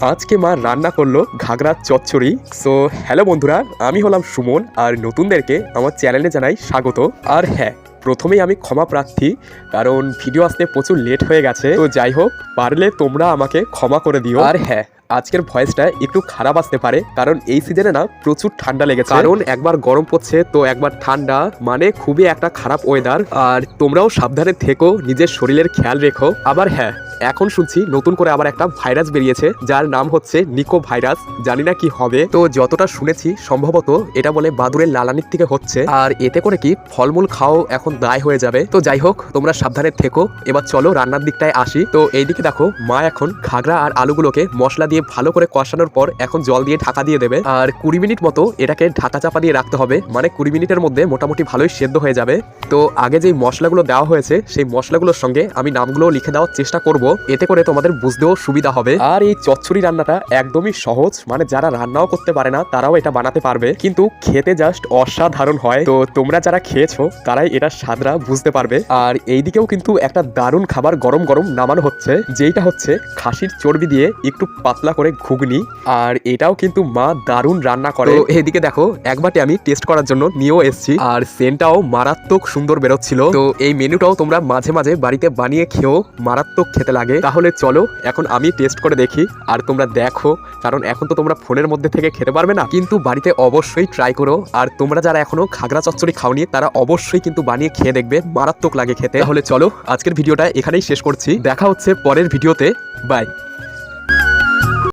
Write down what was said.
আজকে মা রান্না করলো ঘাগরার চচ্চড়ি। সো হ্যালো বন্ধুরা, আমি হলাম সুমন আর নতুনদেরকে আমার চ্যানেলে জানাই স্বাগত। আর হ্যাঁ, প্রথমেই আমি ক্ষমা প্রার্থী, কারণ ভিডিও আসতে প্রচুর লেট হয়ে গেছে। তো যাই হোক, পারলে তোমরা আমাকে ক্ষমা করে দিও। আর হ্যাঁ, আজকের ভয়েসটা একটু খারাপ আসতে পারে, কারণ এই সিজনে না প্রচুর ঠান্ডা লেগেছে। কারণ একবার গরম পড়ছে তো একবার ঠান্ডা, মানে খুবই একটা খারাপ ওয়েদার। আর তোমরাও সাবধানে থেকো, নিজের শরীরের খেয়াল রেখো। আবার হ্যাঁ, এখন শুনছি নতুন করে আবার একটা ভাইরাস বেরিয়েছে, যার নাম হচ্ছে নিকো ভাইরাস। জানি না কি হবে, তো যতটা শুনেছি সম্ভবত এটা বলে বাদুড়ের লালানির থেকে হচ্ছে, আর এতে করে কি ফলমূল খাও এখন দায় হয়ে যাবে। তো যাই হোক, তোমরা সাবধানে থেকো। এবার চলো রান্নার দিকটায় আসি। তো এইদিকে দেখো, মা এখন ঘাগরা আর আলুগুলোকে মশলা দিয়ে ভালো করে কষানোর পর এখন জল দিয়ে ঢাকা দিয়ে দেবে। আর 20 মিনিট মতো এটাকে ঢাকা চাপা দিয়ে রাখতে হবে, মানে 20 মিনিটের মধ্যে মোটামুটি ভালোই সেদ্ধ হয়ে যাবে। তো আগে যেই মশলাগুলো দেওয়া হয়েছে সেই মশলাগুলোর সঙ্গে আমি নামগুলো লিখে দেওয়ার চেষ্টা করব, এতে করে তোমাদের বুঝতেও সুবিধা হবে। আর এই চচ্চড়ি রান্নাটা একদমই সহজ, মানে যারা রান্নাও করতে পারে না তারাও এটা বানাতে পারবে, কিন্তু খেতে জাস্ট অসাধারণ হয়। তো তোমরা যারা খেয়েছো তারাই এটা স্বাদটা বুঝতে পারবে। আর এইদিকেও কিন্তু একটা দারুণ খাবার গরম গরম নামানো হচ্ছে, যেটা হচ্ছে খাসির চর্বি দিয়ে একটু পাতলা করে ঘুগনি। আর এটাও কিন্তু মা দারুণ রান্না করে। তো এদিকে দেখো, এক বাটি আমি টেস্ট করার জন্য নিয়েও এসেছি, আর সেন্টটাও মারাত্মক সুন্দর বেরোচ্ছিল। তো এই মেনুটাও তোমরা মাঝে মাঝে বাড়িতে বানিয়ে খেও, মারাত্মক খেতে লাগে। তাহলে চলো এখন আমি টেস্ট করে দেখি, আর তোমরা দেখো, কারণ এখন তো তোমরা ফোনের মধ্যে থেকে খেতে পারবে না, কিন্তু বাড়িতে অবশ্যই ট্রাই করো। আর তোমরা যারা এখনো ঘাগরা চচ্চড়ি খাওনি তারা অবশ্যই কিন্তু বানিয়ে খেয়ে দেখবে, মারাত্মক লাগে খেতে। তাহলে চলো আজকের ভিডিওটা এখানেই শেষ করছি, দেখা হচ্ছে পরের ভিডিওতে। বাই।